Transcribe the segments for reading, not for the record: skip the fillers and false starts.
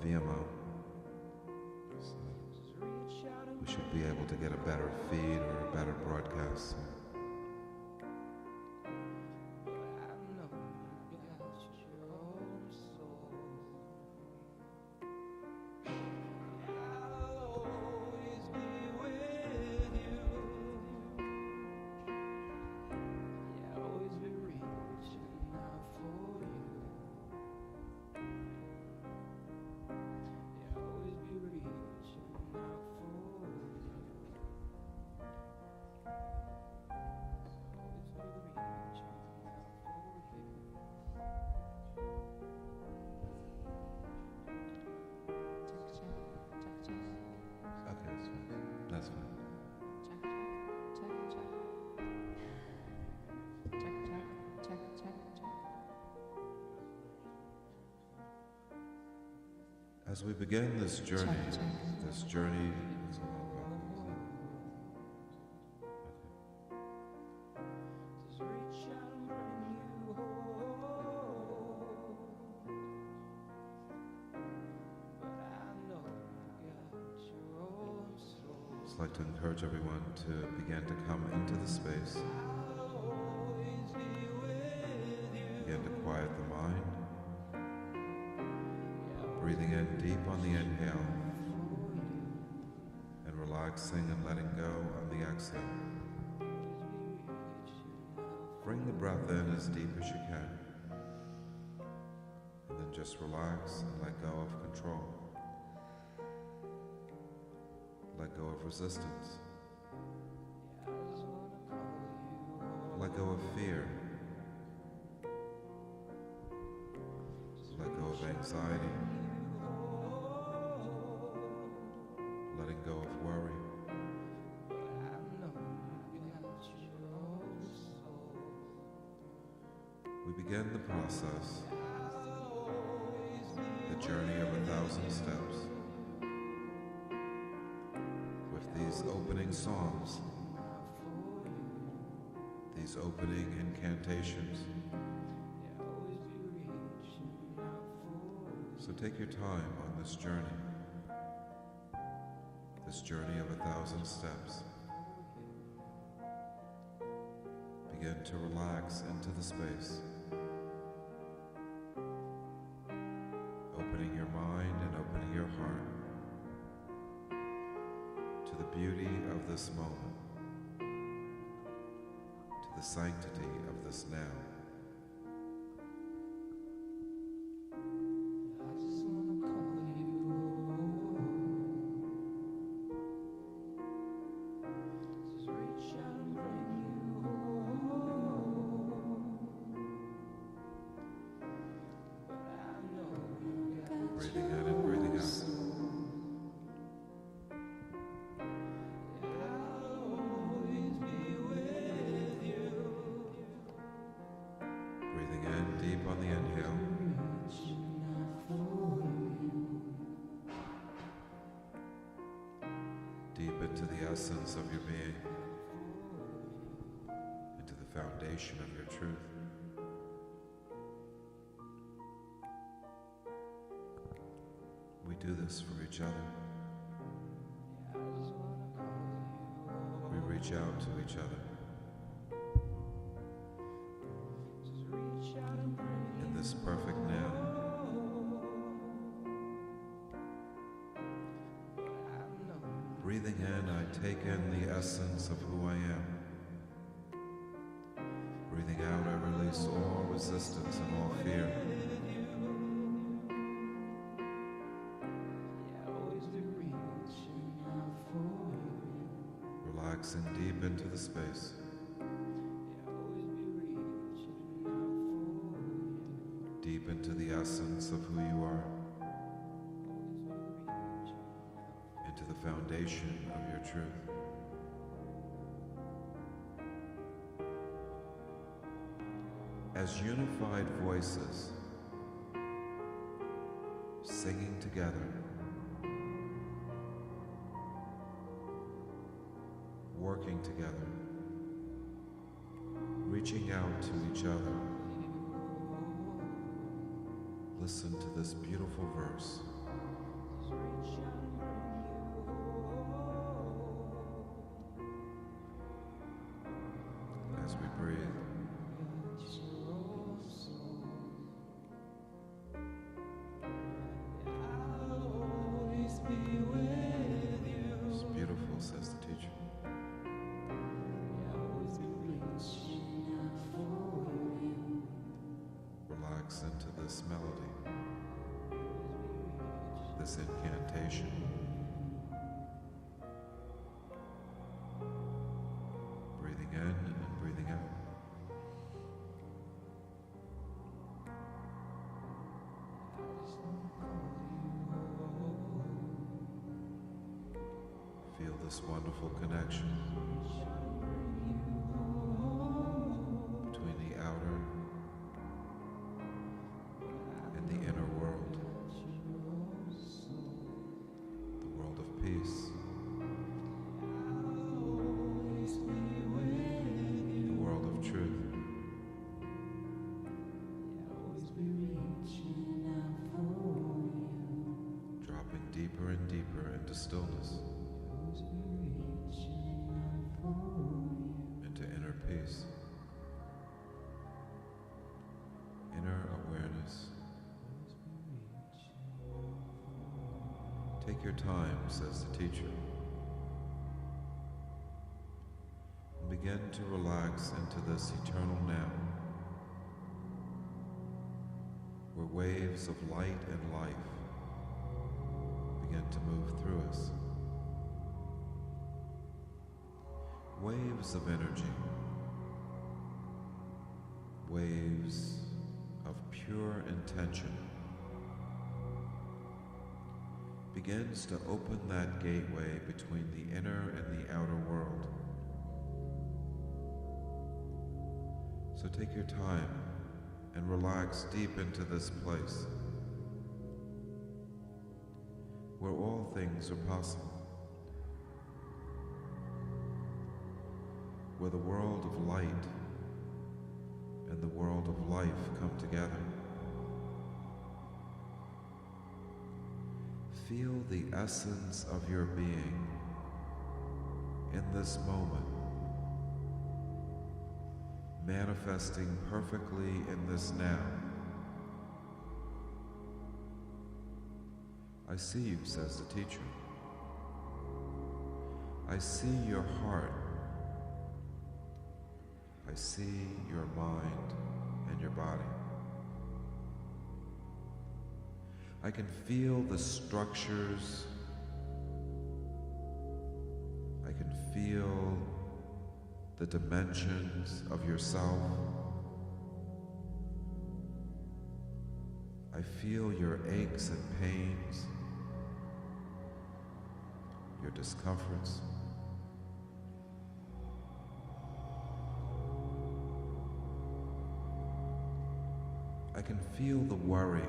VMO. So we should be able to get a better feed or a better broadcast. So. That's fine. As we begin this journey is all about I'd like to encourage everyone to begin to come into the space, begin to quiet the mind, breathing in deep on the inhale and relaxing and letting go on the exhale. Bring the breath in as deep as you can, and then just relax and let go of control. Let go of resistance. Let go of fear. Let go of anxiety. Letting go of worry. We begin the process, the journey of 1,000 steps. These opening songs, these opening incantations. So take your time on this journey of 1,000 steps. Begin to relax into the space, opening your mind and opening your heart to the beauty of this moment, to the sanctity of this now. Breathing in and breathing out. Deep on the inhale. Deep into the essence of your being, into the foundation of your truth. We do this for each other. We reach out to each other. This perfect now. Breathing in, I take in the essence of who I am. Breathing out, I release all resistance and all fear. Relaxing deep into the space. Deep into the essence of who you are, into the foundation of your truth. As unified voices, singing together, working together, reaching out to each other. Listen to this beautiful verse. As we breathe, it's beautiful, says the teacher. Relax into this melody, this incantation. Breathing in and breathing out. Feel this wonderful connection between the outer and the inner world, the world of peace, the world of truth. Dropping deeper and deeper into stillness, into inner peace, inner awareness. Take your time, says the teacher, and begin to relax into this eternal now, where waves of light and life begin to move through us. Waves of energy, waves of pure intention, begins to open that gateway between the inner and the outer world. So take your time and relax deep into this place where all things are possible, where the world of light and the world of life come together. Feel the essence of your being in this moment, manifesting perfectly in this now. I see you, says the teacher. I see your heart. I see your mind and your body. I can feel the structures. I can feel the dimensions of yourself. I feel your aches and pains, your discomforts. I can feel the worry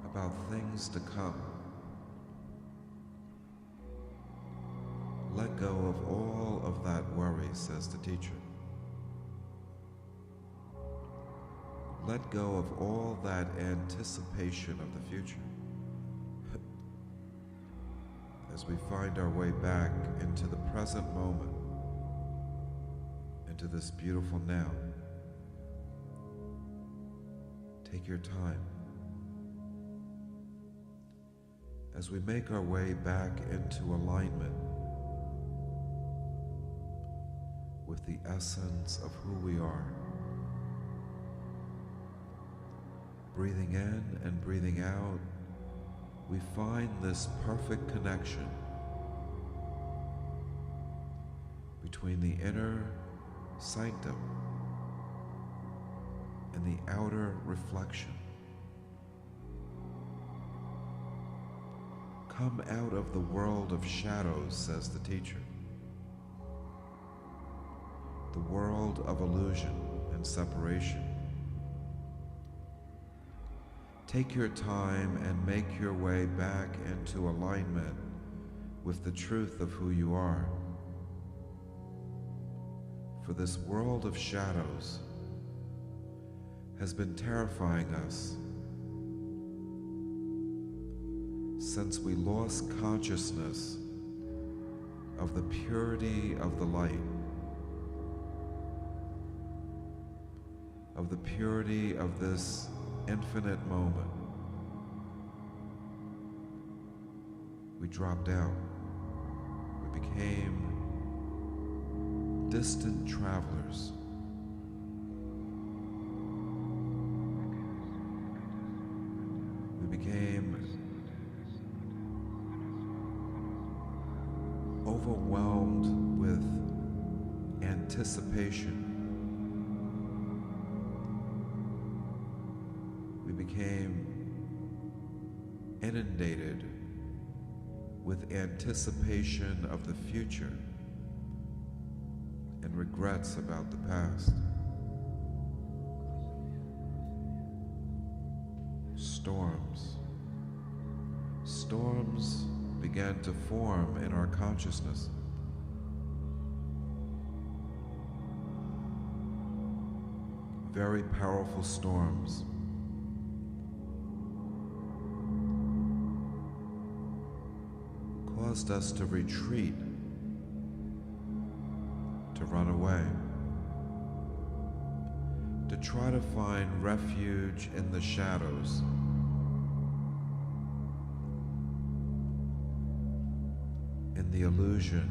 about things to come. Let go of all of that worry, says the teacher. Let go of all that anticipation of the future. As we find our way back into the present moment, into this beautiful now. Take your time. As we make our way back into alignment with the essence of who we are. Breathing in and breathing out, we find this perfect connection between the inner sanctum and the outer reflection. Come out of the world of shadows, says the teacher. The world of illusion and separation. Take your time and make your way back into alignment with the truth of who you are. For this world of shadows has been terrifying us since we lost consciousness of the purity of the light, of the purity of this infinite moment, we dropped down. We became distant travelers. We became overwhelmed with anticipation. We became inundated with anticipation of the future and regrets about the past. Storms began to form in our consciousness. Very powerful storms. Caused us to retreat, to run away, to try to find refuge in the shadows. In the illusion,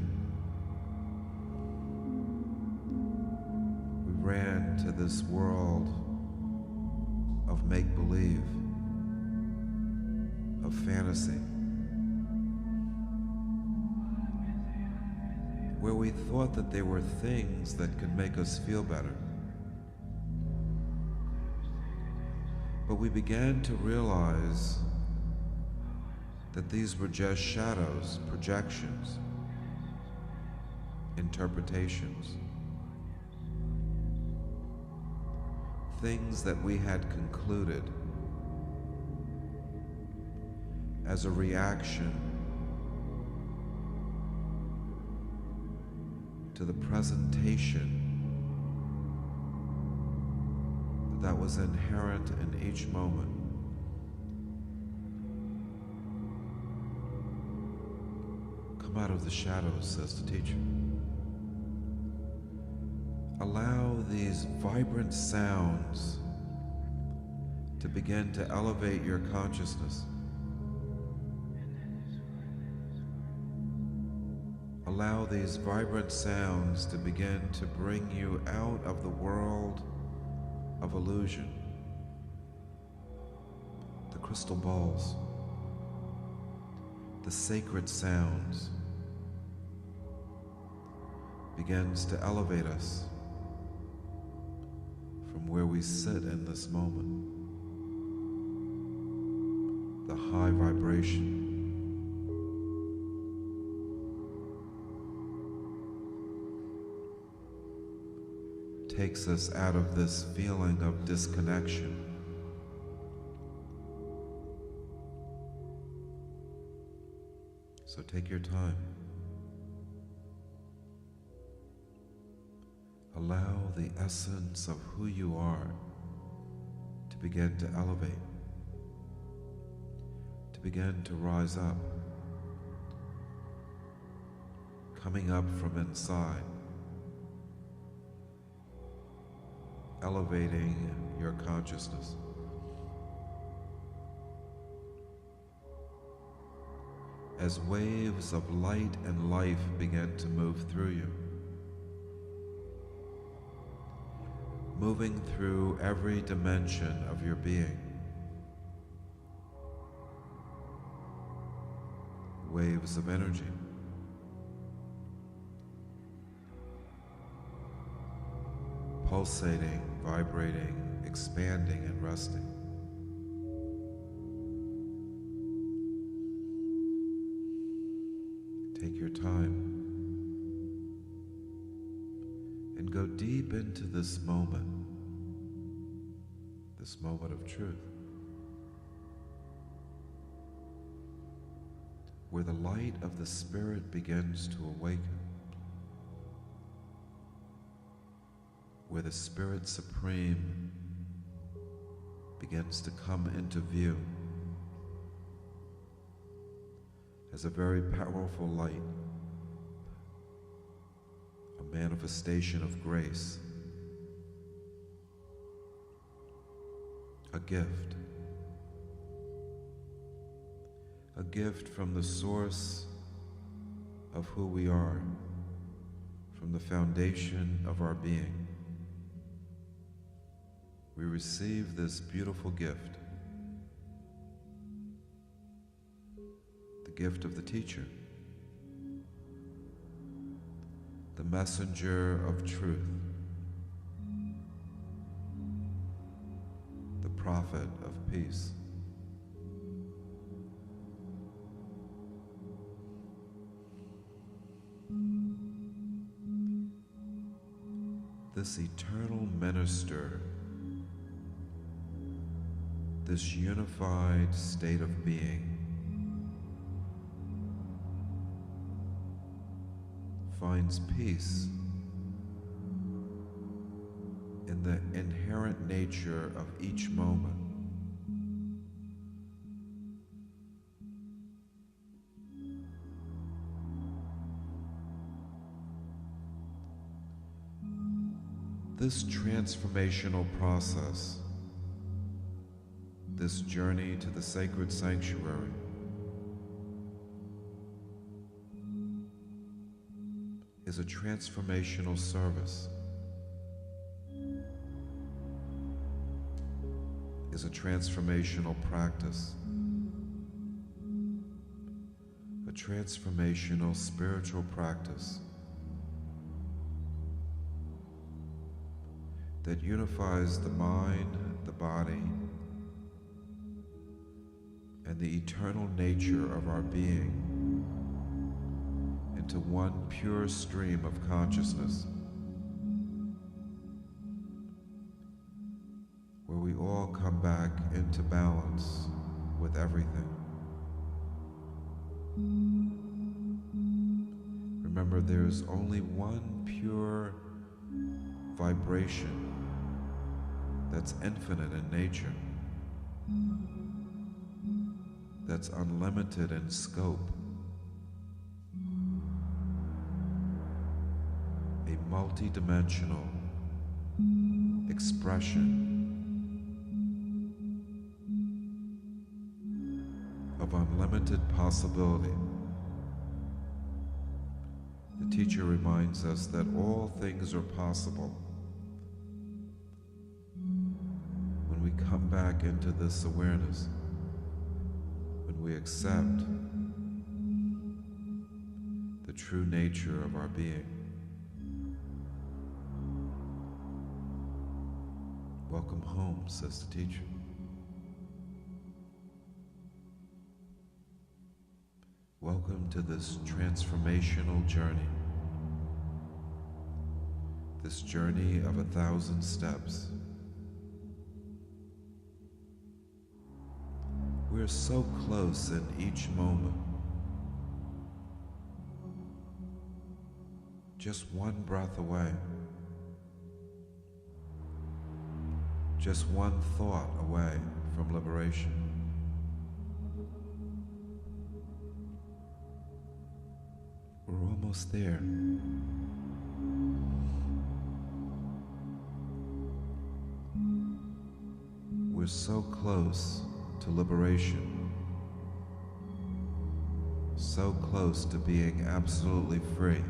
we ran to this world of make-believe, of fantasy, where we thought that there were things that could make us feel better. But we began to realize that these were just shadows, projections, interpretations, things that we had concluded as a reaction to the presentation that was inherent in each moment. Come out of the shadows, says the teacher. Allow these vibrant sounds to begin to elevate your consciousness. Allow these vibrant sounds to begin to bring you out of the world of illusion. The crystal balls, the sacred sounds, begins to elevate us from where we sit in this moment. The high vibration takes us out of this feeling of disconnection. So take your time. Allow the essence of who you are to begin to elevate, to begin to rise up, coming up from inside, elevating your consciousness. As waves of light and life begin to move through you, moving through every dimension of your being. Waves of energy. Pulsating, vibrating, expanding, and resting. Take your time and go deep into this moment of truth, where the light of the Spirit begins to awaken, where the Spirit Supreme begins to come into view. as a very powerful light, a manifestation of grace, a gift from the source of who we are, from the foundation of our being. We receive this beautiful gift, the gift of the teacher, the messenger of truth, the prophet of peace. This eternal minister, this unified state of being, finds peace in the inherent nature of each moment. This transformational process, this journey to the sacred sanctuary, is a transformational service, is a transformational practice, a transformational spiritual practice that unifies the mind, the body, and the eternal nature of our being into one pure stream of consciousness, where we all come back into balance with everything. Remember, there's only one pure vibration that's infinite in nature, that's unlimited in scope, a multi-dimensional expression of unlimited possibility. The teacher reminds us that all things are possible when we come back into this awareness, when we accept the true nature of our being. Welcome home, says the teacher. Welcome to this transformational journey, this journey of 1,000 steps. We're so close in each moment. Just one breath away. Just one thought away from liberation. We're almost there. We're so close to liberation, so close to being absolutely free.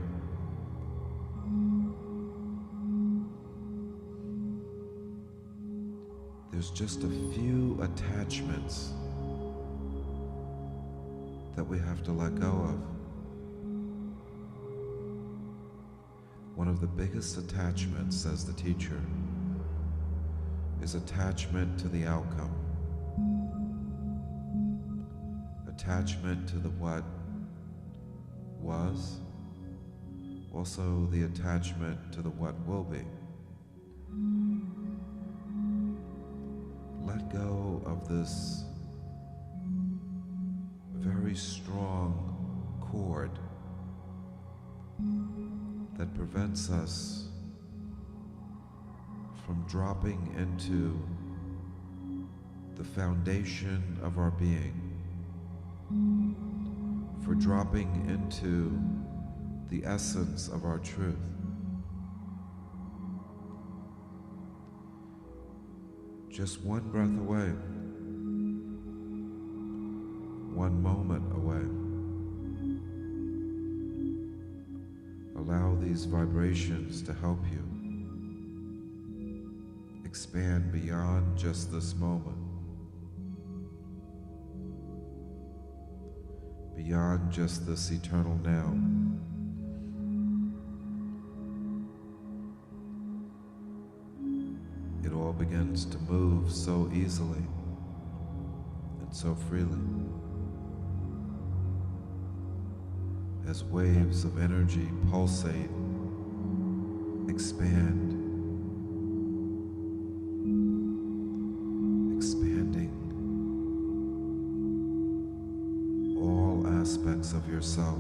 There's just a few attachments that we have to let go of. One of the biggest attachments, says the teacher, is attachment to the outcome. Attachment to the what was, also the attachment to the what will be. Let go of this very strong cord that prevents us from dropping into the foundation of our being, for dropping into the essence of our truth. Just one breath away, one moment away. Allow these vibrations to help you expand beyond just this moment, beyond just this eternal now. It all begins to move so easily and so freely as waves of energy pulsate, expand, expanding all aspects of yourself.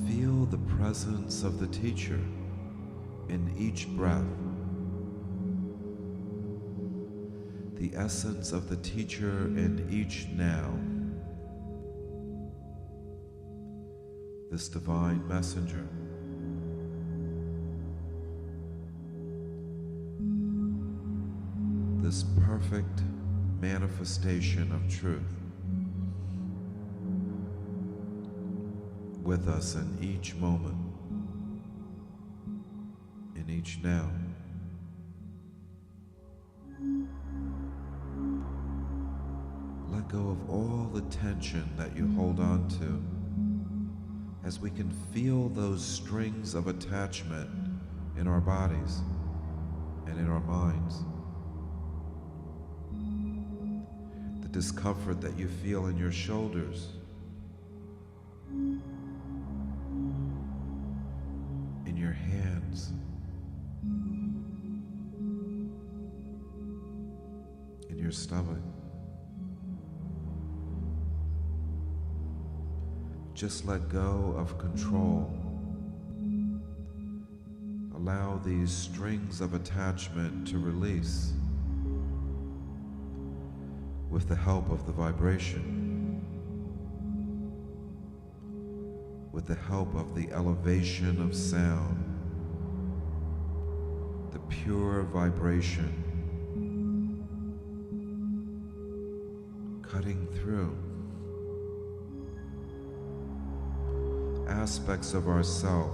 Feel the presence of the teacher in each breath. The essence of the teacher in each now. This divine messenger. This perfect manifestation of truth with us in each moment, in each now. Let go of all the tension that you hold on to as we can feel those strings of attachment in our bodies and in our minds. The discomfort that you feel in your shoulders, in your hands, in your stomach. Just let go of control. Allow these strings of attachment to release with the help of the vibration, with the help of the elevation of sound, the pure vibration cutting through aspects of ourself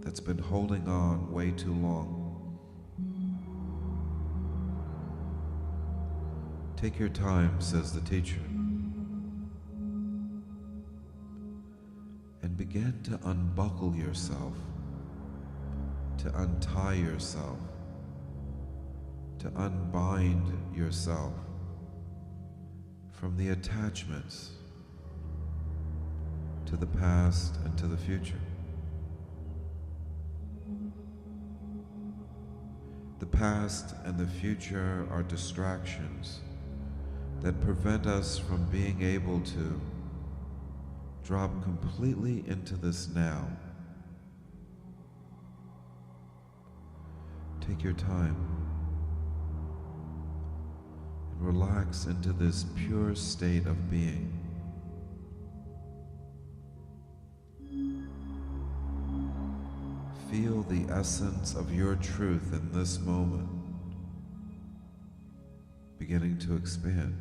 that's been holding on way too long. Take your time, says the teacher, and begin to unbuckle yourself, to untie yourself, to unbind yourself from the attachments to the past and to the future. The past and the future are distractions that prevent us from being able to drop completely into this now. Take your time and relax into this pure state of being. Feel the essence of your truth in this moment beginning to expand.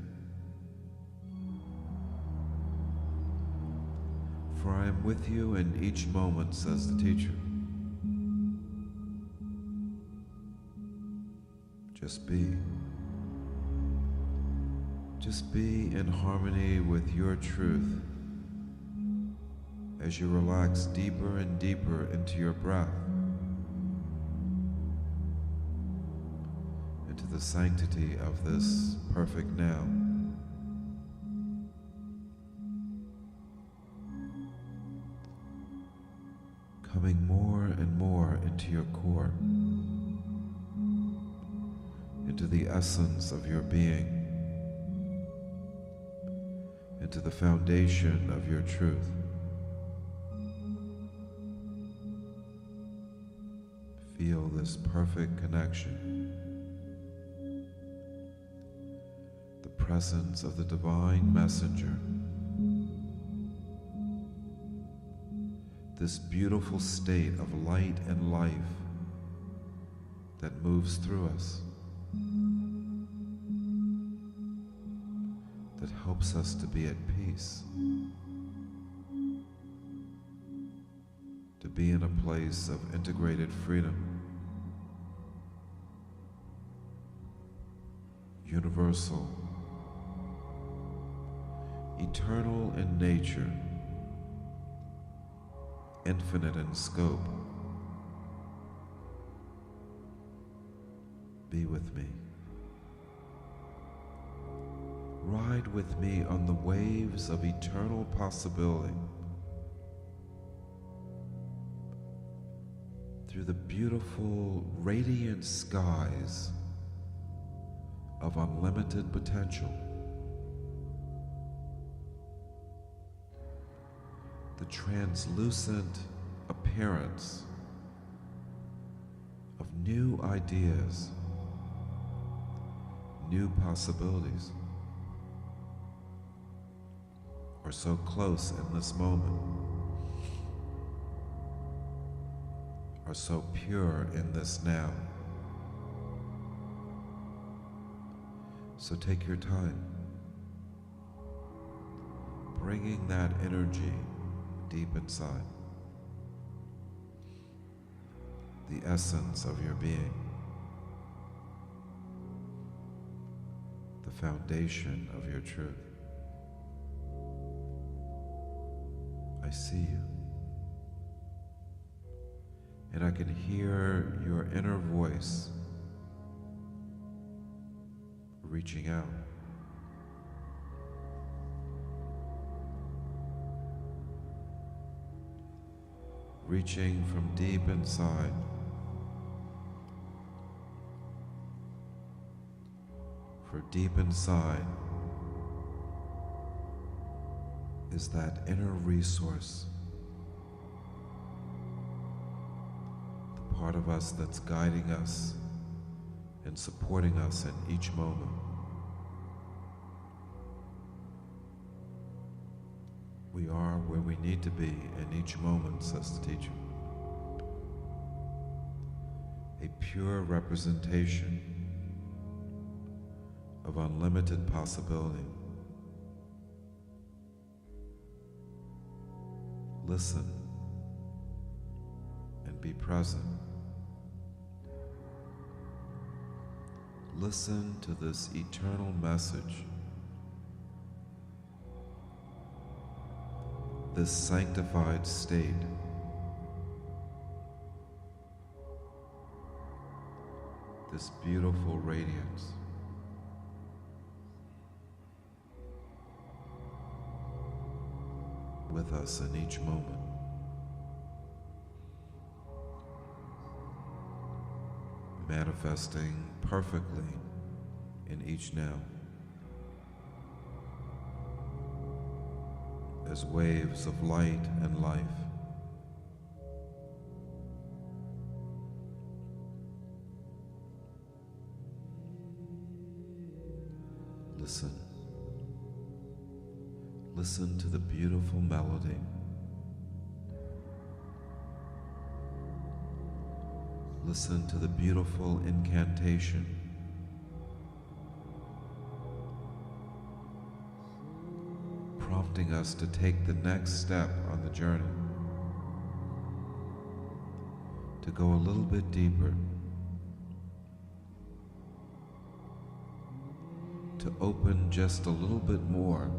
For I am with you in each moment, says the teacher. Just be. Just be in harmony with your truth as you relax deeper and deeper into your breath, into the sanctity of this perfect now. Coming more and more into your core, into the essence of your being, into the foundation of your truth. Feel this perfect connection presence of the divine messenger, this beautiful state of light and life that moves through us, that helps us to be at peace, to be in a place of integrated freedom, universal, eternal in nature, infinite in scope. Be with me. Ride with me on the waves of eternal possibility, through the beautiful, radiant skies of unlimited potential. The translucent appearance of new ideas, new possibilities, are so close in this moment, are so pure in this now. So take your time, bringing that energy deep inside, the essence of your being, the foundation of your truth. I see you, and I can hear your inner voice reaching out. Reaching from deep inside. For deep inside is that inner resource, the part of us that's guiding us and supporting us in each moment. We are where we need to be in each moment, says the teacher. A pure representation of unlimited possibility. Listen and be present. Listen to this eternal message, this sanctified state, this beautiful radiance. With us in each moment. Manifesting perfectly in each now. As waves of light and life. Listen. Listen to the beautiful melody. Listen to the beautiful incantation. Prompting us to take the next step on the journey. To go a little bit deeper. To open just a little bit more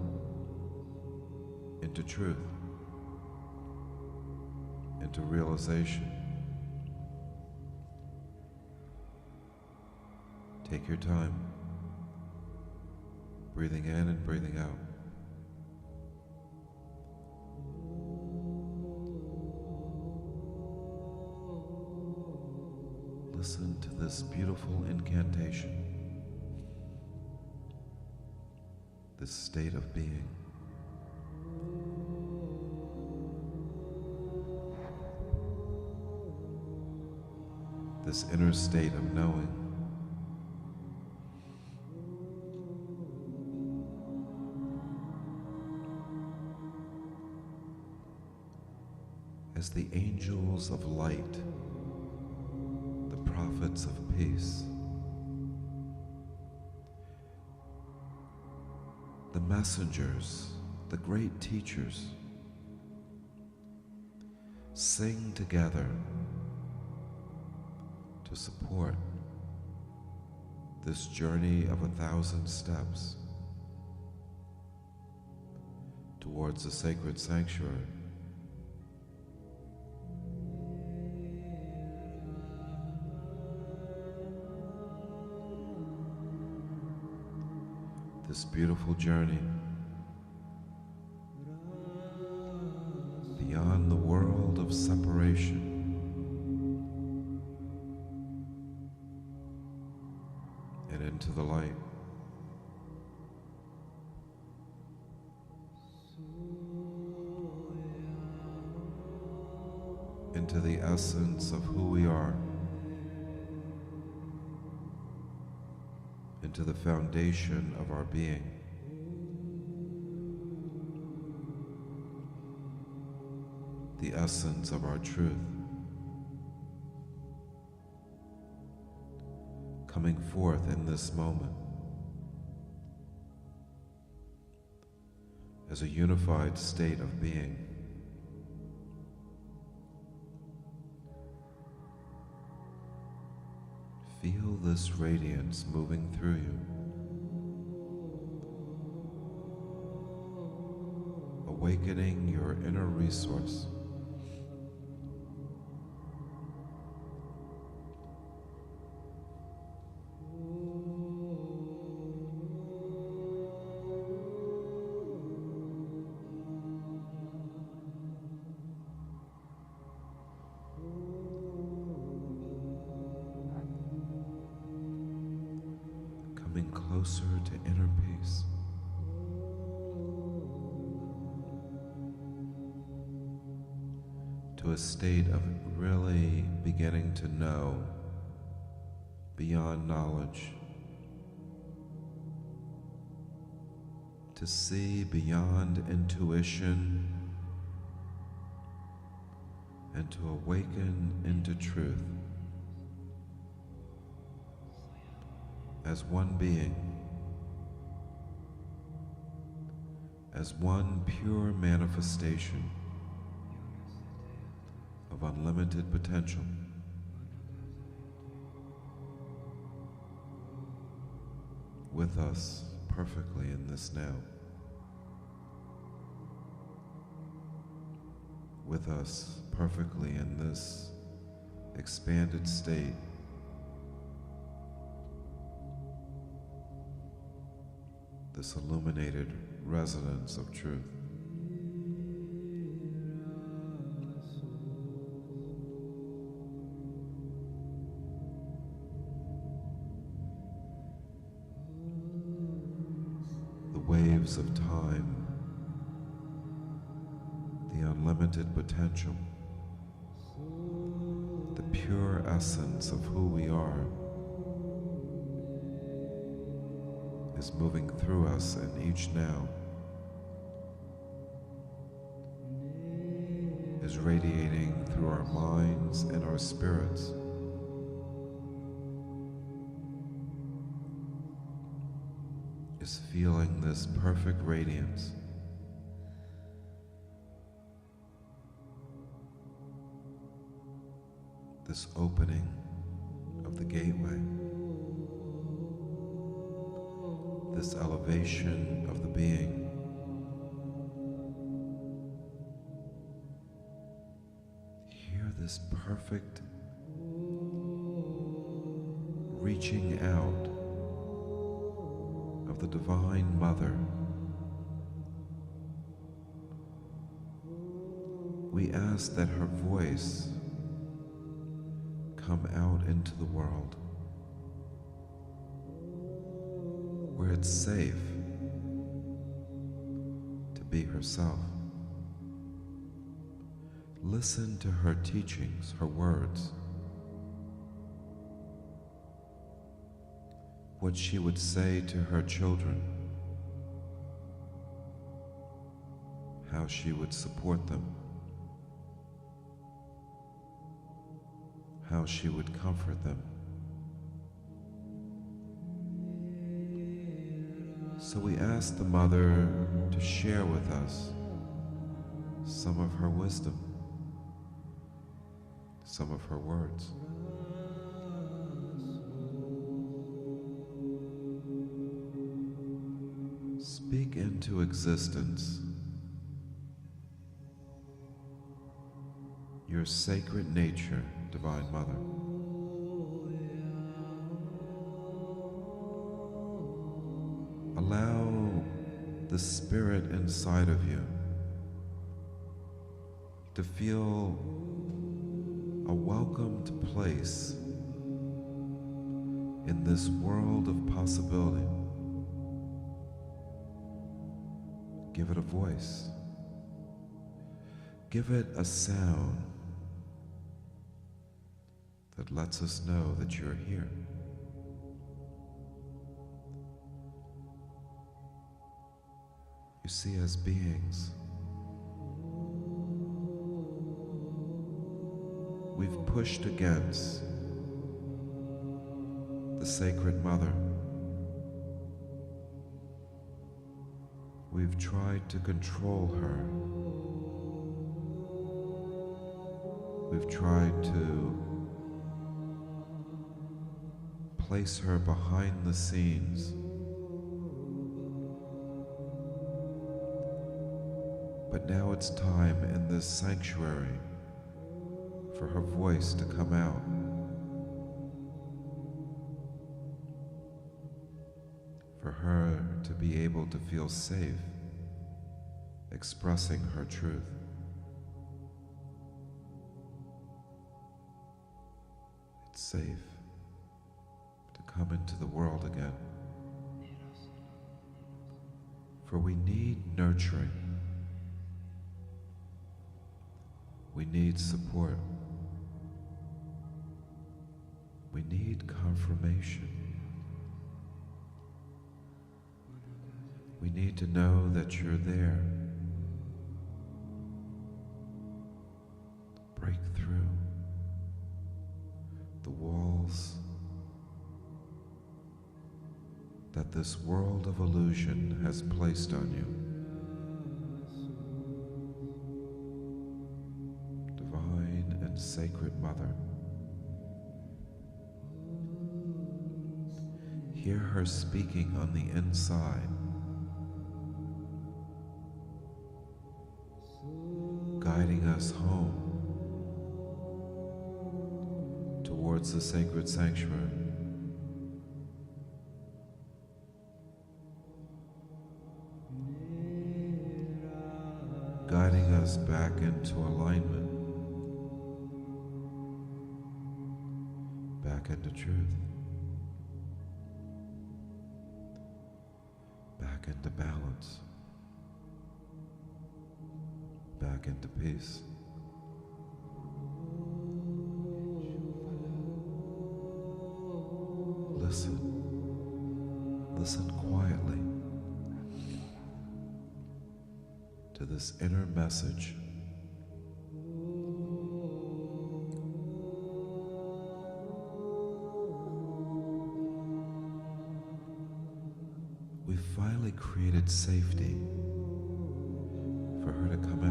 into truth, into realization. Take your time, breathing in and breathing out. Listen to this beautiful incantation, this state of being. This inner state of knowing. as the angels of light, the prophets of peace, the messengers, the great teachers, sing together to support this journey of 1,000 steps towards the sacred sanctuary. This beautiful journey beyond the world of separation and into the light. Into the essence of who we are, into the foundation of our being. The essence of our truth, coming forth in this moment as a unified state of being. Feel this radiance moving through you, awakening your inner resource. Coming closer to inner peace. To a state of really beginning to know beyond knowledge. To see beyond intuition and to awaken into truth. As one being, as one pure manifestation of unlimited potential. With us perfectly in this now. With us perfectly in this expanded state. This illuminated resonance of truth. The waves of time, the unlimited potential, the pure essence of who we are is moving through us in each now, is radiating through our minds and our spirits, is feeling this perfect radiance, this opening of the gateway, this elevation of the being. Hear this perfect reaching out of the Divine Mother. We ask that her voice come out into the world, where it's safe to be herself. Listen to her teachings, her words, what she would say to her children, how she would support them. how she would comfort them. So we asked the mother to share with us some of her wisdom, some of her words. Speak into existence your sacred nature, Divine Mother. Allow the spirit inside of you to feel a welcomed place in this world of possibility. Give it a voice. Give it a sound that lets us know that you're here. You see, as beings, we've pushed against the Sacred Mother. We've tried to control her. We've tried to place her behind the scenes. But now it's time in this sanctuary for her voice to come out. For her to be able to feel safe expressing her truth. It's safe to come into the world again. For we need nurturing. We need support. We need confirmation. We need to know that you're there. Break through the walls that this world of illusion has placed on you. Divine and Sacred Mother, hear her speaking on the inside, guiding us home towards the sacred sanctuary. Guiding us back into alignment, back into truth, back into balance, back into peace. Listen quietly to this inner message. We finally created safety for her to come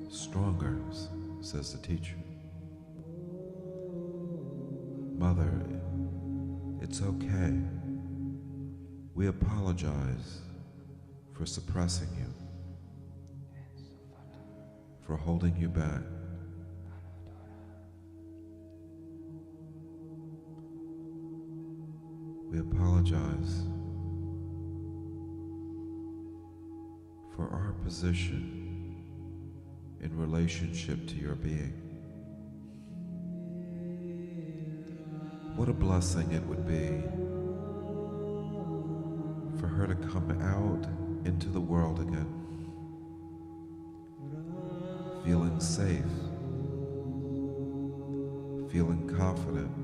out. Stronger, says the teacher. Mother, it's okay. We apologize for suppressing you, for holding you back. We apologize for our position in relationship to your being. What a blessing it would be for her to come out into the world again, feeling safe, feeling confident,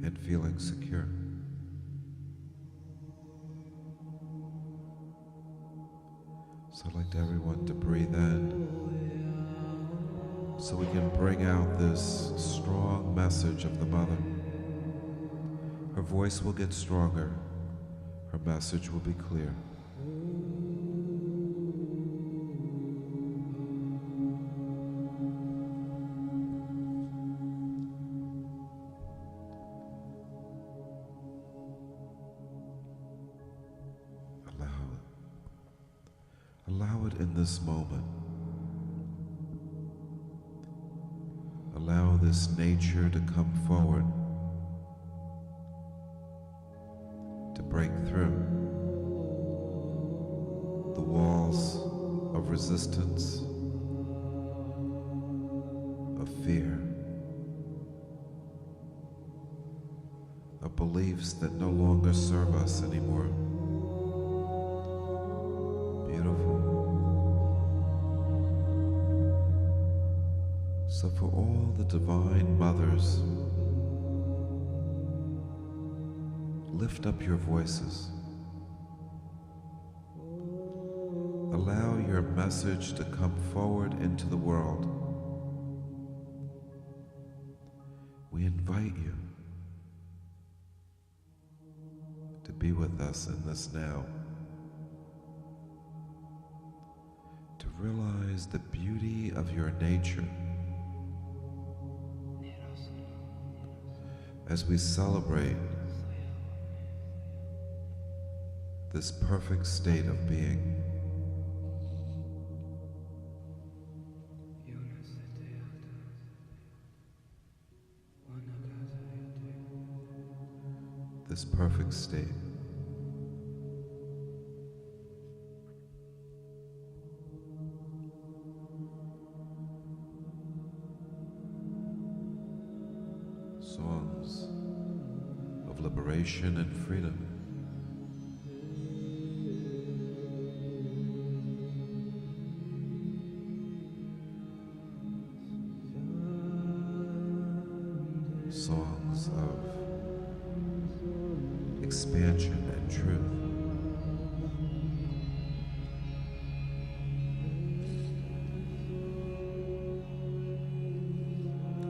and feeling secure. So I'd like everyone to breathe in so we can bring out this strong message of the Mother. Her voice will get stronger. Her message will be clear. Allow it in this moment. Allow this nature to come forward, to break through the walls of resistance, of fear, of beliefs that no longer serve us anymore. Beautiful. So for all the divine mothers, lift up your voices. Allow your message to come forward into the world. We invite you to be with us in this now, to realize the beauty of your nature as we celebrate this perfect state of being. This perfect state. Songs of liberation and freedom. Songs of expansion and truth.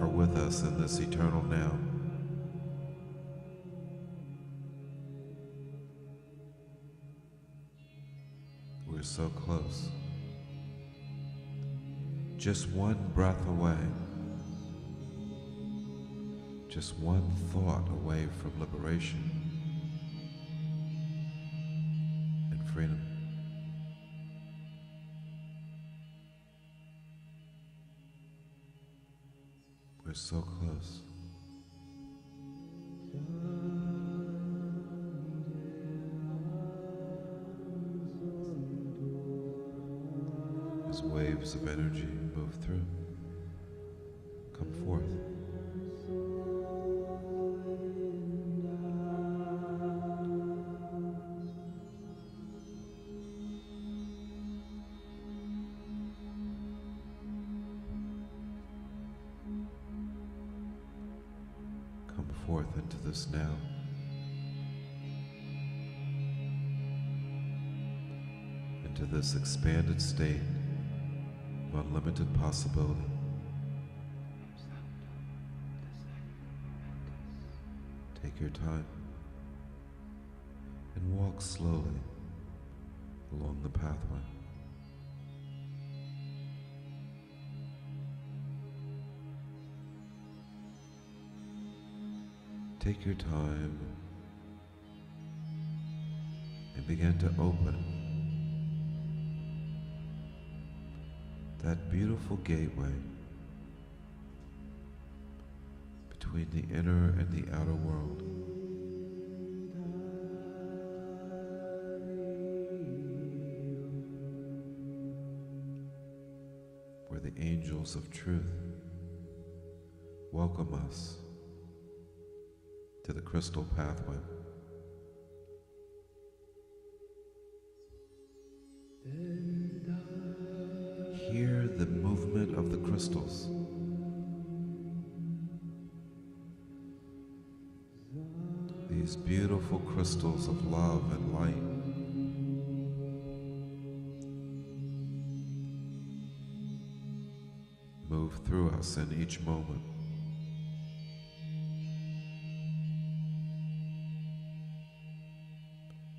Are with us in this eternal now. We're so close. Just one breath away. Just one thought away from liberation and freedom. We're so close. As waves of energy move through, come forth. Come forth into this now. Into this expanded state of unlimited possibility. Take your time and walk slowly along the pathway. Take your time and begin to open that beautiful gateway between the inner and the outer world. Where the angels of truth welcome us to the crystal pathway. Hear the movement of the crystals. These beautiful crystals of love and light. Move move through us in each moment.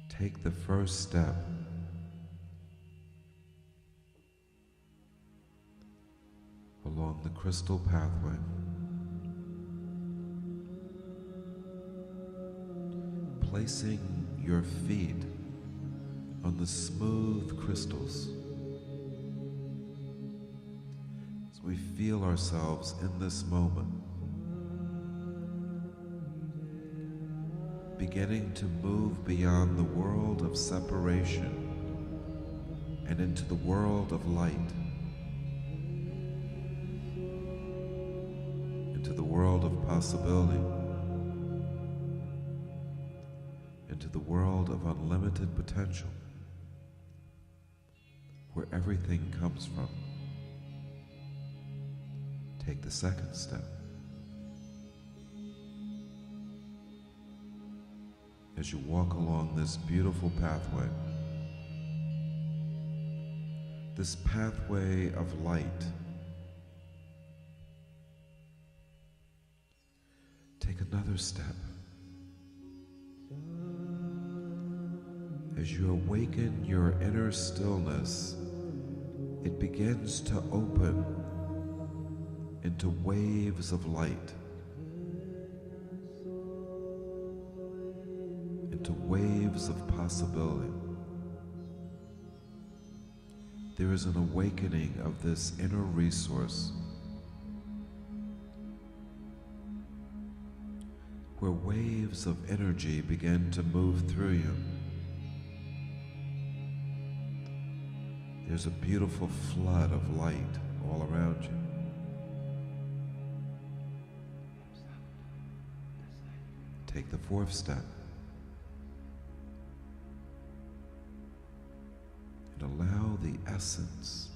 Take the first step along the crystal pathway. Placing your feet on the smooth crystals as we feel ourselves in this moment, beginning to move beyond the world of separation and into the world of light, into the world of possibility, into the world of unlimited potential, where everything comes from. Take the second step. As you walk along this beautiful pathway, this pathway of light, take another step. As you awaken your inner stillness, it begins to open into waves of light, into waves of possibility. There is an awakening of this inner resource where waves of energy begin to move through you. There's a beautiful flood of light all around you. Take the fourth step and allow the essence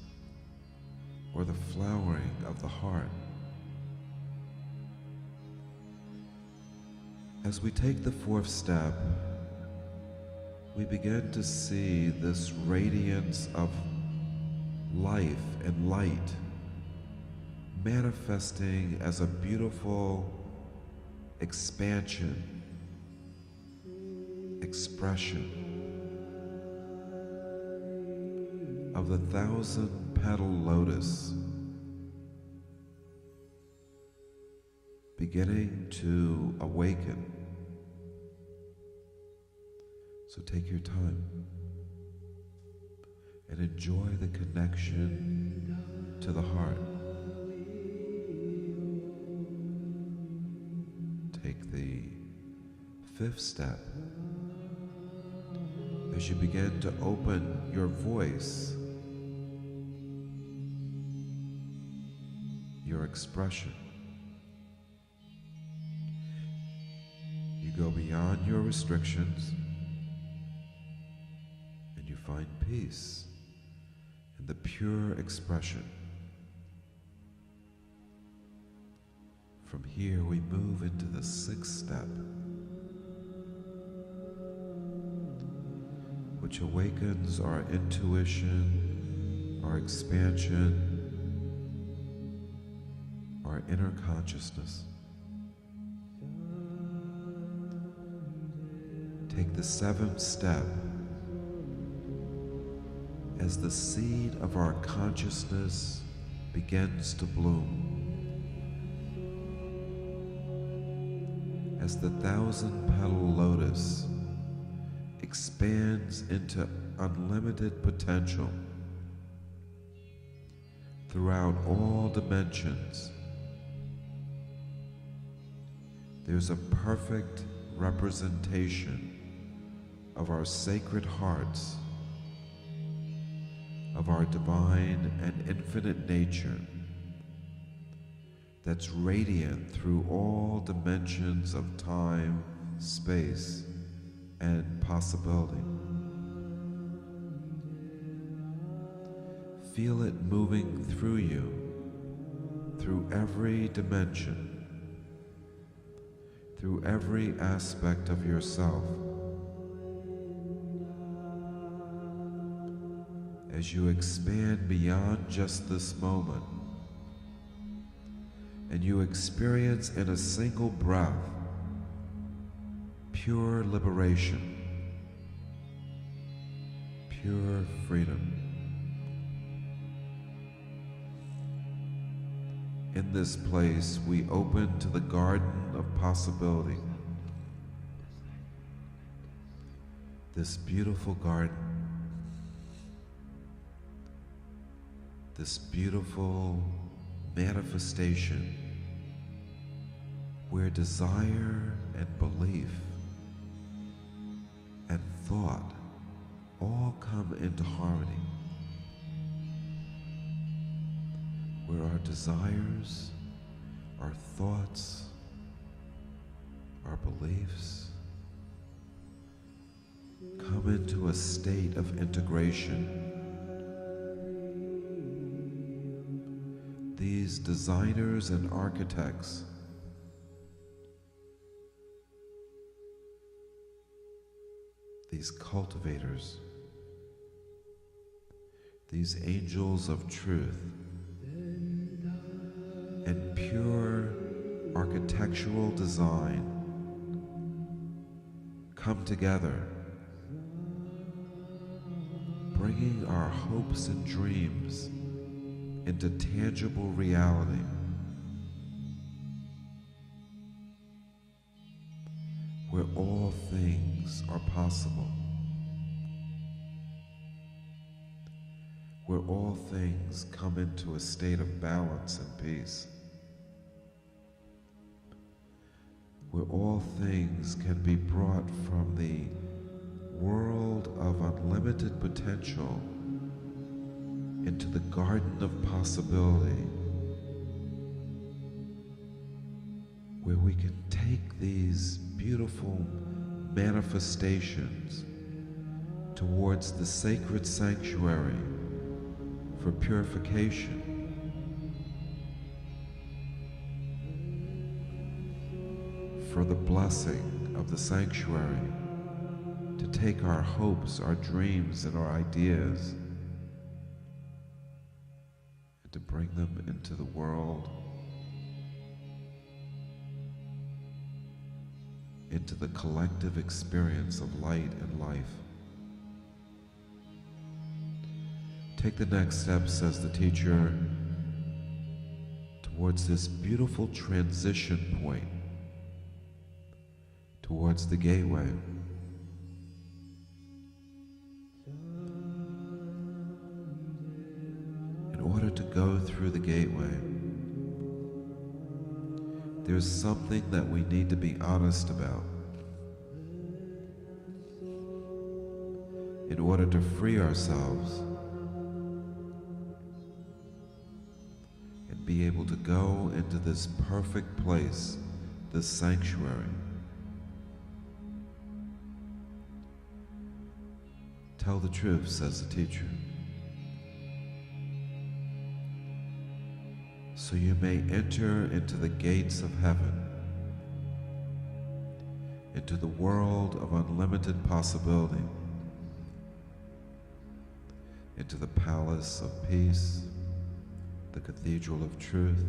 or the flowering of the heart. As we take the fourth step, we begin to see this radiance of life and light manifesting as a beautiful expansion, expression of the 1,000-petal lotus beginning to awaken. So take your time and enjoy the connection to the heart. Take the fifth step as you begin to open your voice, your expression. You go beyond your restrictions and you find peace in the pure expression. From here we move into the sixth step, which awakens our intuition, our expansion, our inner consciousness. Take the seventh step as the seed of our consciousness begins to bloom, as the 1,000-petal lotus expands into unlimited potential throughout all dimensions. There's a perfect representation of our sacred hearts, of our divine and infinite nature that's radiant through all dimensions of time, space, and possibility. Feel it moving through you, through every dimension, through every aspect of yourself. As you expand beyond just this moment and you experience in a single breath pure liberation, pure freedom. In this place, we open to the garden of possibility. This beautiful garden, this beautiful manifestation where desire and belief and thought all come into harmony, where our desires, our thoughts, our beliefs come into a state of integration. These designers and architects these cultivators, these angels of truth, and pure architectural design come together, bringing our hopes and dreams into tangible reality. Where all things are possible, where all things come into a state of balance and peace, where all things can be brought from the world of unlimited potential into the garden of possibility, where we can take these beautiful manifestations towards the sacred sanctuary for purification, for the blessing of the sanctuary, to take our hopes, our dreams, and our ideas and to bring them into the world, into the collective experience of light and life. Take the next step, says the teacher, towards this beautiful transition point, towards the gateway. In order to go through the gateway, there's something that we need to be honest about. In order to free ourselves and be able to go into this perfect place, this sanctuary. Tell the truth, says the teacher, so you may enter into the gates of heaven, into the world of unlimited possibility, into the palace of peace, the cathedral of truth,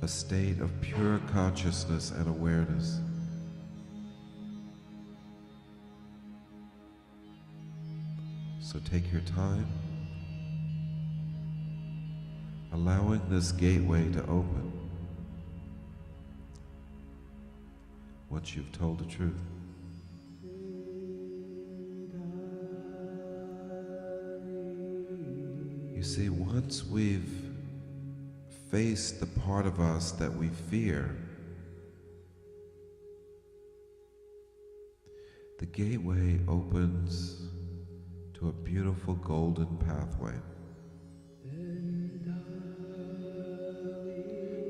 a state of pure consciousness and awareness. So take your time, allowing this gateway to open once you've told the truth. You see, once we've faced the part of us that we fear, the gateway opens to a beautiful golden pathway.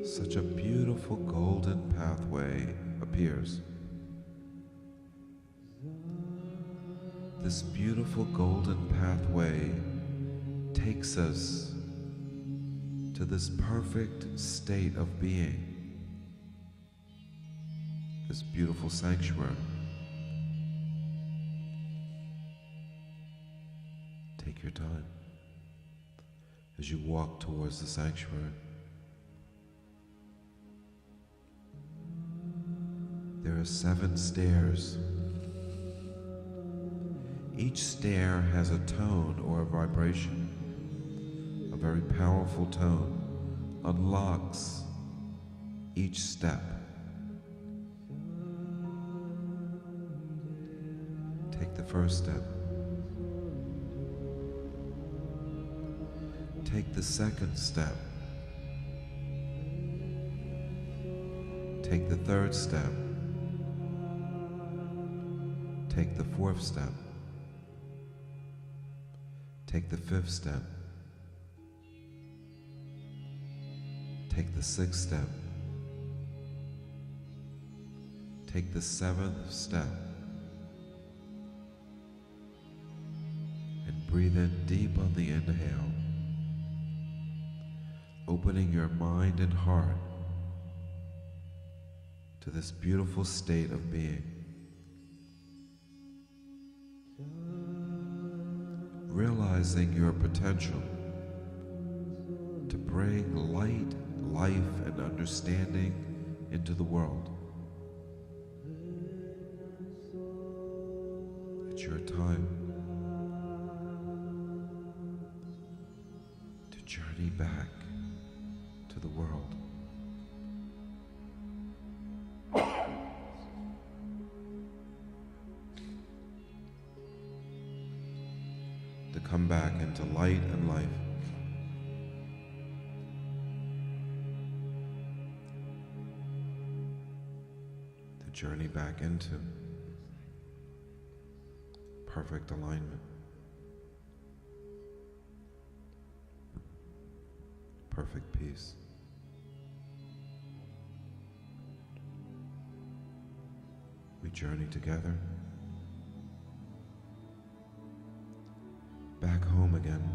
Such a beautiful golden pathway appears. This beautiful golden pathway takes us to this perfect state of being, this beautiful sanctuary. Take your time as you walk towards the sanctuary. There are 7 stairs. Each stair has a tone or a vibration. A very powerful tone unlocks each step. Take the first step. Take the second step. Take the third step. Take the fourth step. Take the fifth step. Take the sixth step. Take the 7th step. And breathe in deep on the inhale, opening your mind and heart to this beautiful state of being. Realizing your potential to bring light, life, and understanding into the world. It's your time to journey back to the world. To come back into light and life. To journey back into perfect alignment, perfect peace. We journey together back home again,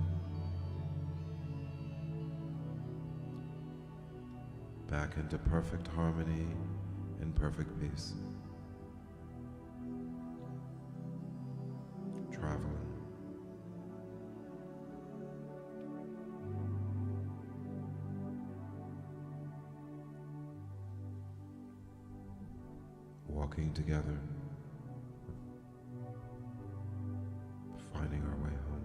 back into perfect harmony and perfect peace. Traveling. Walking together, finding our way home.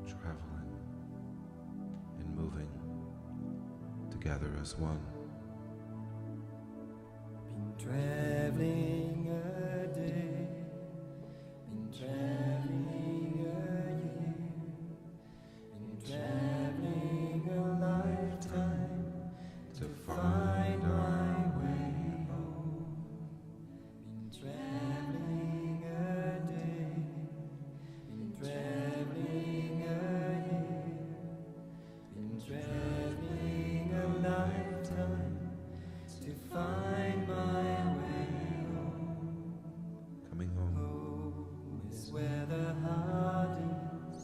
Traveling and moving together as one. Been traveling a day, been traveling a year, been traveling a lifetime to find my way home. Been traveling a day, been traveling a year, been traveling a lifetime to find my way home. Coming home. Home is where the heart is.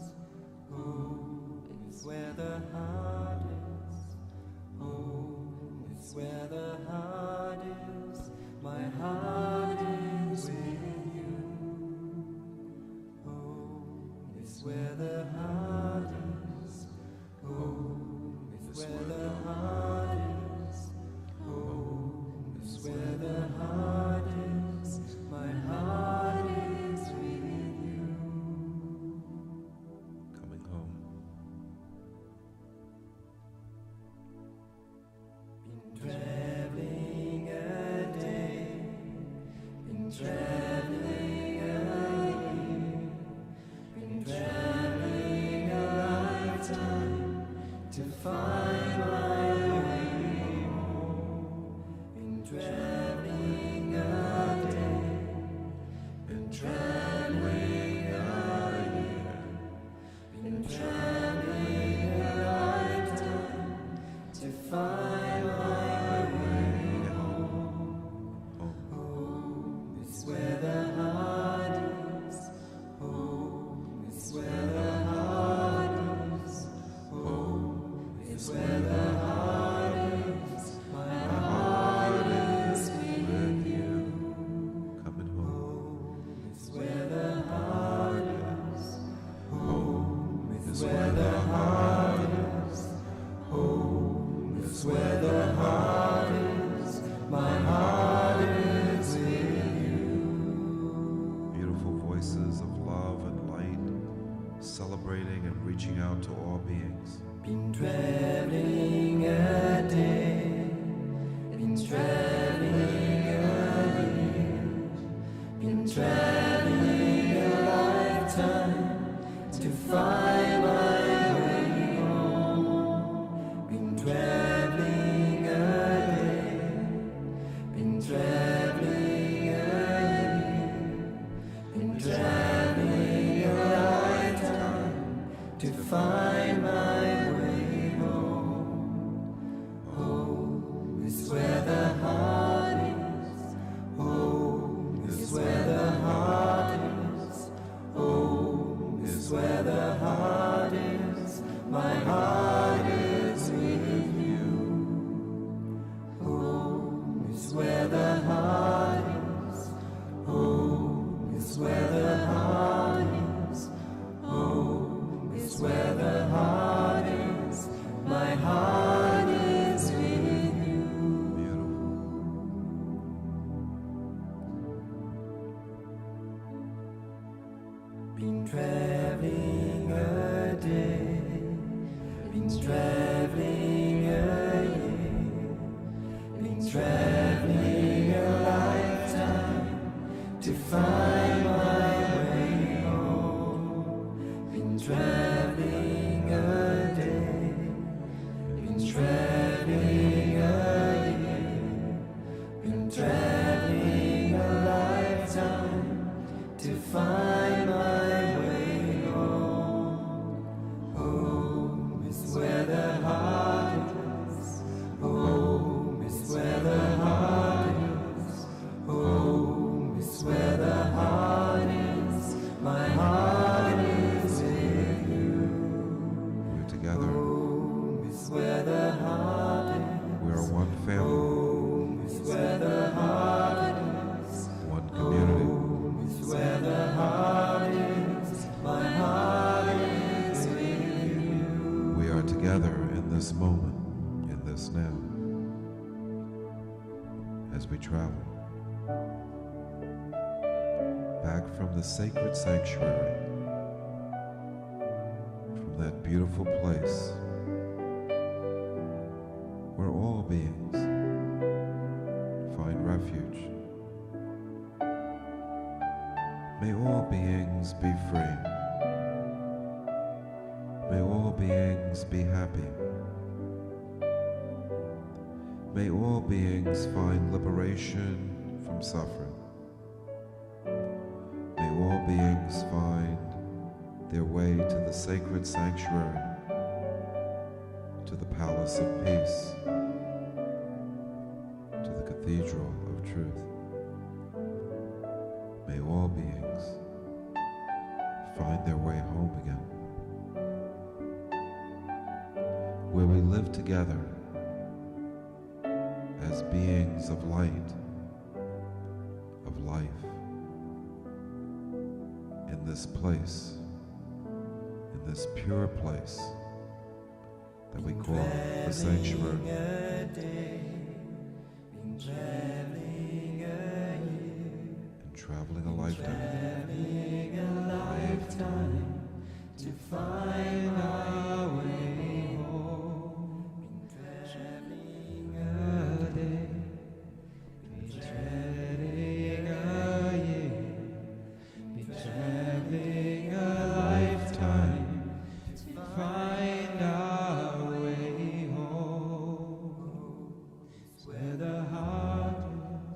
Home is where the heart is. Home is where the heart is. My heart is with you. Home is where the heart is. Home is where the heart is. Home is where the heart is. My heart is with you. Coming home. Been traveling a day, been traveling a year, been traveling a lifetime to find my way home. Been traveling a day, been traveling a year, been traveling a lifetime to find my way home. Home is where the heart is. Home is where the heart is. Home is where the heart is. My heart is with you. Coming home. Home is where the heart is. Home is where the heart is. Home is where the heart is. My heart is with you. Beautiful voices of love and light, celebrating and reaching out to all beings. Been traveling a day, been traveling a year, been traveling a lifetime to find my way home. Been traveling a day, been traveling a year, been traveling a lifetime to find my way home. Home is where the heart is. Home is where the heart is. Home is where the heart is. My heart is with you. Home is where the heart is. Home is where the heart is. Home is where the heart is. My heart is with you. Been traveling a day, been traveling a year, been traveling a lifetime to find my way home. Been traveling a day, been traveling a year, been traveling a lifetime to find my way home. Home is where the heart is. Home is where the heart is. Home is where the heart is. My heart is with you. We're together. Home is where the heart is. We are one family, Home is where the heart is. one community. Home is where the heart is. My heart is with you. We are together in this moment, in this now, as we travel back from the sacred sanctuary, from that beautiful place where all beings find refuge. May all beings be free. May all beings be happy. May all beings find liberation from suffering. May all beings find their way to the sacred sanctuary, to the palace of peace, to the cathedral of truth. May all beings find their way home again, where we live together as beings of light, of life, in this place, in this pure place that we call the sanctuary. Been traveling a year, And traveling a lifetime. traveling a lifetime to find our way home. Been traveling a day, been traveling a year, been traveling a lifetime to find our way home. It's where the heart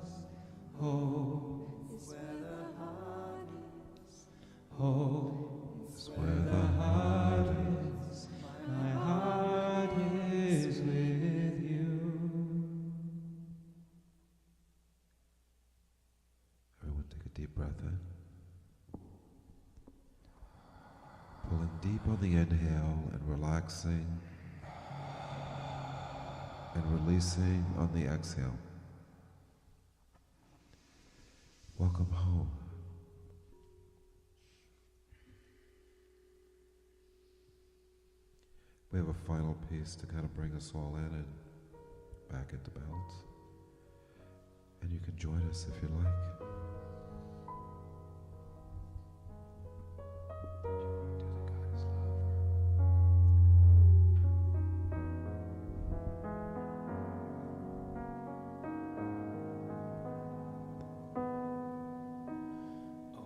is. Home is where the heart is. Home is where the heart is. My heart is with you. Everyone take a deep breath in. Pulling deep on the inhale and relaxing and releasing on the exhale. Welcome home. We have a final piece to kind of bring us all in and back into balance. And you can join us if you like.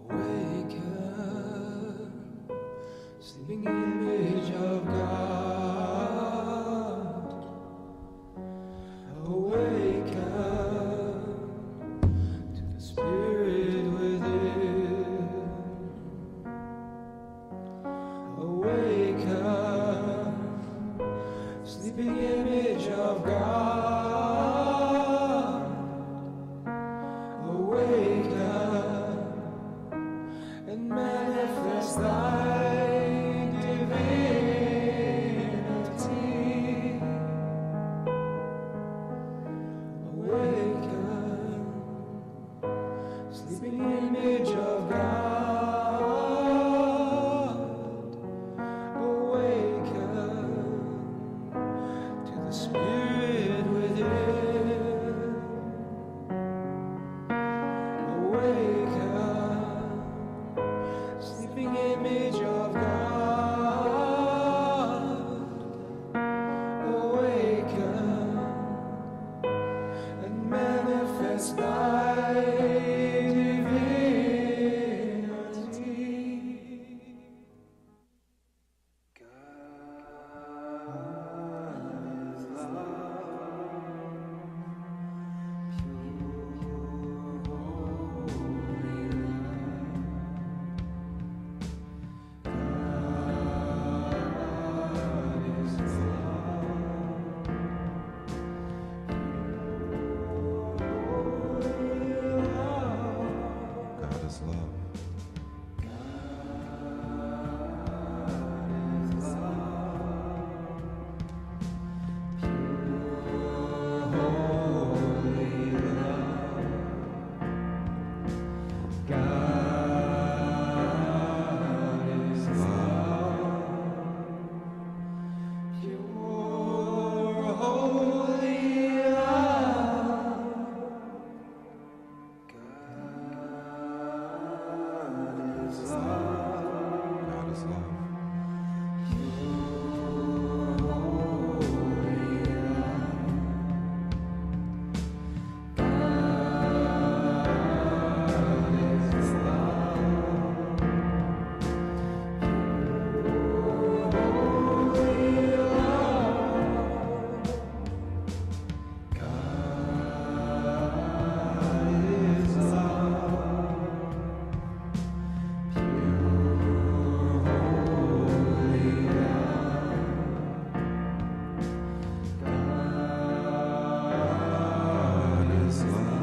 Awake up, sleeping image of God. Awake up to the Spirit within. Awake up, sleeping image of God. Awake up and manifest thy divinity. Awake up, sleeping image of God. Awake up to the Spirit within. Awake up, sleeping image of God. Awake up and manifest thy divinity. God is love, pure, holy love. God is love, God is love. God is love. God is love.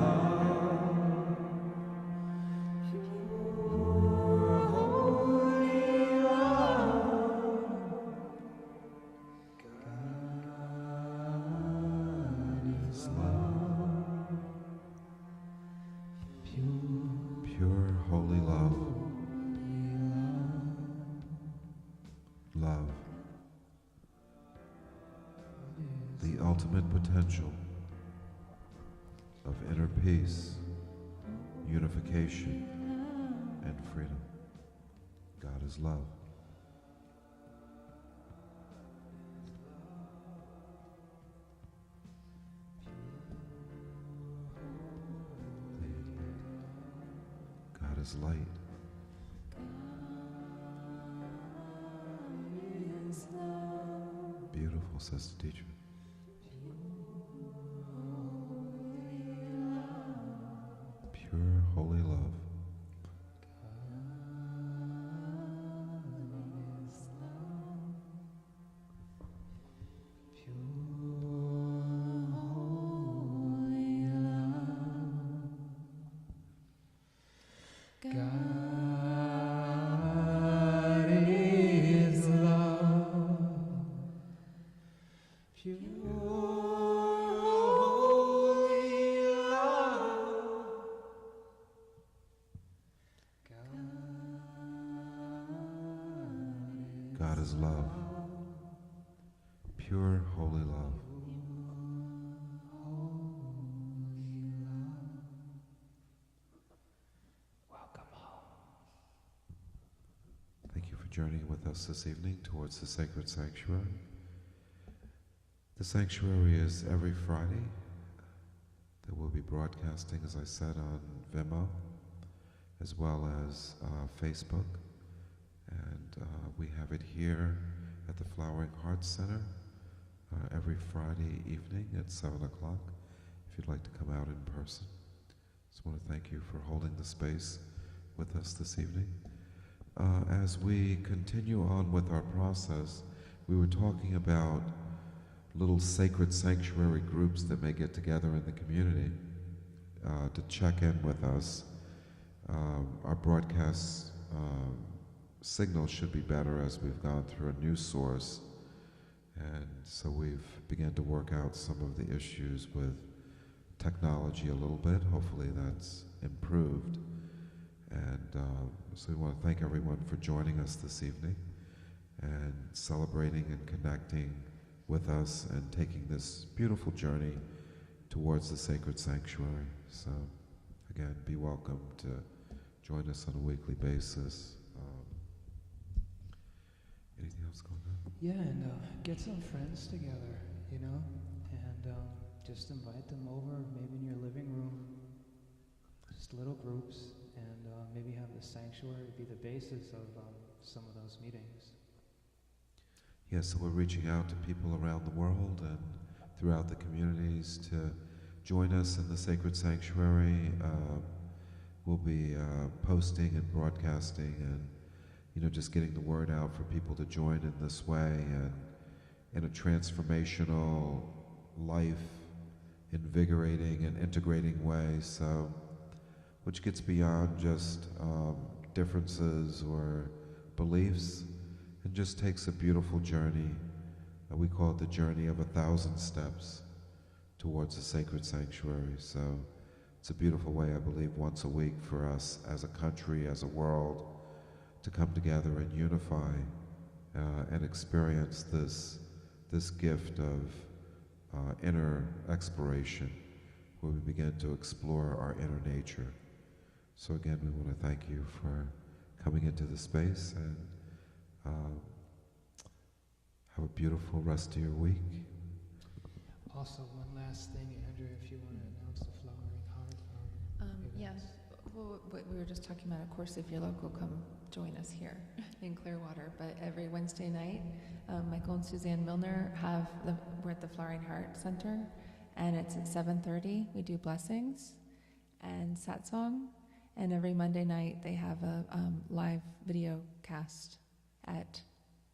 Is love. Pure, holy love. Love. The ultimate potential of inner peace, unification, and freedom. God is love. God is light. Beautiful, says the teacher. Pure, holy love. God is love, pure, holy love. Welcome home. Thank you for journeying with us this evening towards the sacred sanctuary. The sanctuary is every Friday. That we'll be broadcasting, as I said, on Vimeo, as well as Facebook. And we have it here at the Flowering Heart Center every Friday evening at 7 o'clock, if you'd like to come out in person. Just want to thank you for holding the space with us this evening. As we continue on with our process, we were talking about little sacred sanctuary groups that may get together in the community to check in with us. Our broadcast signal should be better as we've gone through a new source, and so we've begun to work out some of the issues with technology a little bit. Hopefully that's improved, and so we want to thank everyone for joining us this evening and celebrating and connecting with us and taking this beautiful journey towards the sacred sanctuary. So again, be welcome to join us on a weekly basis. Anything else going on? Yeah, and get some friends together, you know, and just invite them over, maybe in your living room, just little groups, and maybe have the sanctuary be the basis of some of those meetings. Yes, so we're reaching out to people around the world and throughout the communities to join us in the sacred sanctuary. We'll be posting and broadcasting and, just getting the word out for people to join in this way and in a transformational, life, invigorating and integrating way. So, which gets beyond just differences or beliefs, and just takes a beautiful journey. We call it the journey of 1,000 steps towards the sacred sanctuary. So it's a beautiful way, I believe, once a week for us as a country, as a world, to come together and unify and experience this gift of inner exploration, where we begin to explore our inner nature. So again, we want to thank you for coming into the space, and have a beautiful rest of your week. Also, one last thing, Andrew, if you want to announce the Flowering Heart. Yes. Well, we were just talking about, of course, if you're local, come join us here in Clearwater. But every Wednesday night, Michael and Suzanne Milner we're at the Flowering Heart Center, and it's at 7:30. We do blessings and satsang, and every Monday night they have a live video cast at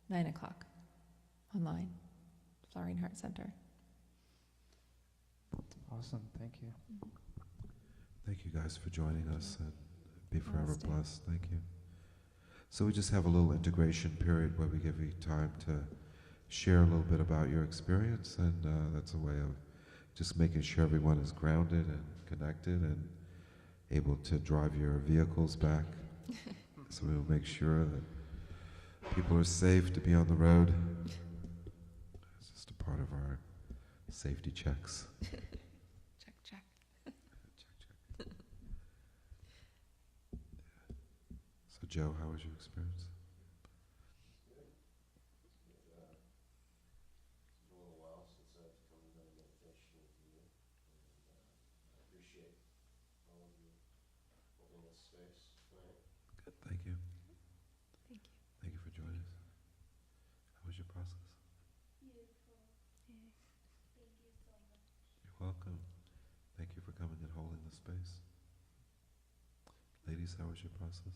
9 o'clock online, Flowering Heart Center. Awesome, thank you. Thank you guys for joining us, and be forever Namaste. blessed. Thank you. So we just have a little integration period where we give you time to share a little bit about your experience, and that's a way of just making sure everyone is grounded and connected and able to drive your vehicles back. So we will make sure that people are safe to be on the road. It's just a part of our safety checks. Check. Check. So Joe, how was your experience? Good, thank you. Thank you. Thank you for joining us. How was your process? Yay. You're welcome. Thank you for coming and holding the space. Ladies, how was your process?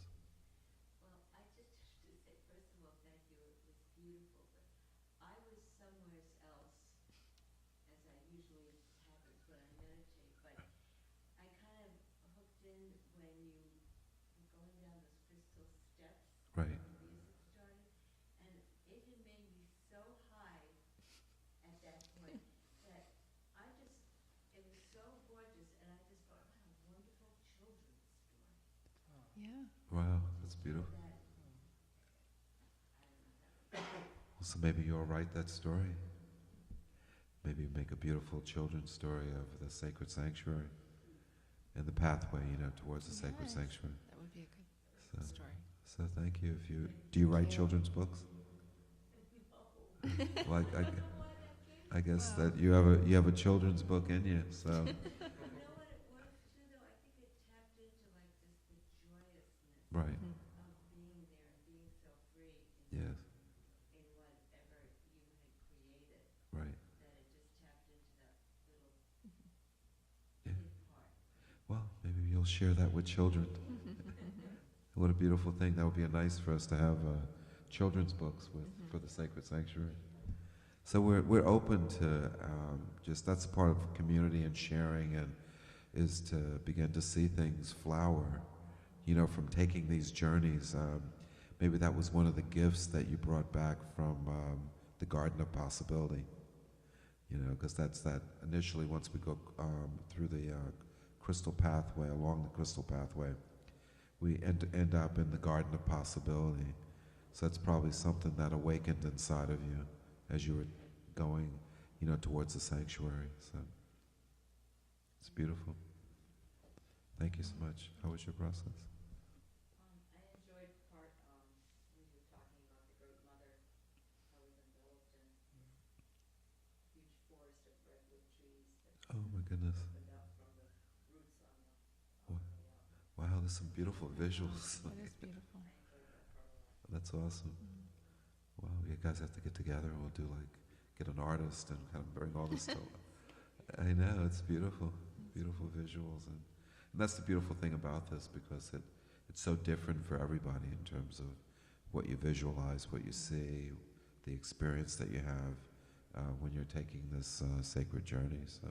Well, I just have to say, first of all, thank you. It was beautiful, but I was somewhere else, as I usually happens when I meditate, but I kind of hooked in when you were going down those crystal steps. Right. When the music started, and it had made me so high at that point that it was so gorgeous, and I just thought, what a wonderful children's story. Yeah. Wow, that's beautiful. Well, so maybe you'll write that story. make a beautiful children's story of the sacred sanctuary and the pathway, towards the sacred Yes. sanctuary. That would be a So, good story. so thank you. Do you write you. children's books? Well, I guess Wow. that you have a children's book in you. So You know what it was too, though? I think it tapped into like just the joyousness right, Mhm. of being there and being so free yes, in whatever you had created, right, that it just tapped into that little yeah. kid part. Well, maybe you'll share that with children. What a beautiful thing. That would be nice for us to have children's books for the sacred sanctuary. So we're open to just that's part of community and sharing, and is to begin to see things flower, from taking these journeys. Maybe that was one of the gifts that you brought back from the Garden of Possibility. Because that's that initially once we go through the crystal pathway, along the crystal pathway, we end up in the Garden of Possibility. So that's probably something that awakened inside of you as you were going, towards the sanctuary. So it's beautiful. Thank you so much. How was your process? I enjoyed part when you were talking about the Great Mother. I was enveloped in this huge forest of redwood trees that Oh my goodness. opened up from the roots on the Wow, way up. wow, there's some beautiful visuals. That is beautiful. I enjoyed that part a lot. That's awesome. Wow, you guys have to get together and we'll do get an artist and kind of bring all this stuff. I know, it's beautiful. Beautiful visuals. And that's the beautiful thing about this, because it's so different for everybody in terms of what you visualize, what you see, the experience that you have when you're taking this sacred journey. So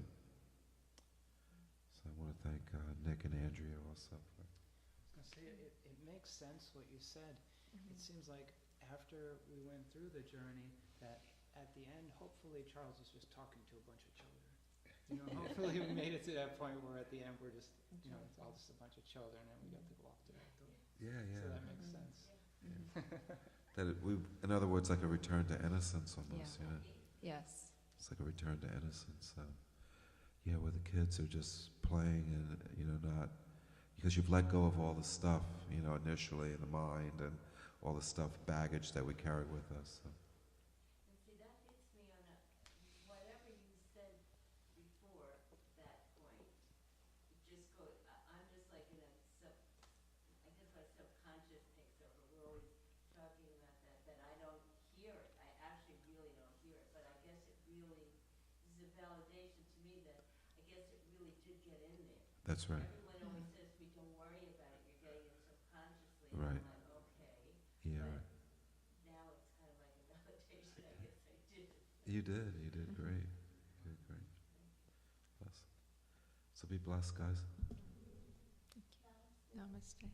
I want to thank Nick and Andrea also. I was going to say, it makes sense what you said. It seems like after we went through the journey, that at the end, hopefully Charles was just talking to a bunch of children. Hopefully we made it to that point where at the end we're just, it's all just a bunch of children and we got to walk through that door. Yeah, So that makes sense. In other words, like a return to innocence almost, Yeah. Yes. It's like a return to innocence. Where the kids are just playing and, not, because you've let go of all the stuff, initially in the mind and all the stuff, baggage that we carried with us. So. And see, that hits me on whatever you said before that point. It just goes, I'm just like in a I guess my subconscious takes over. We're always talking about that I don't hear it. I actually really don't hear it, but I guess it really is a validation to me that I guess it really did get in there. That's right. Everyone always says to me, don't worry about it, you're getting it subconsciously. Right. And I'm like, okay. Yeah, But right. now it's kind of like a validation, I guess I did. You did great. You did great. Bless. So be blessed, guys. Namaste.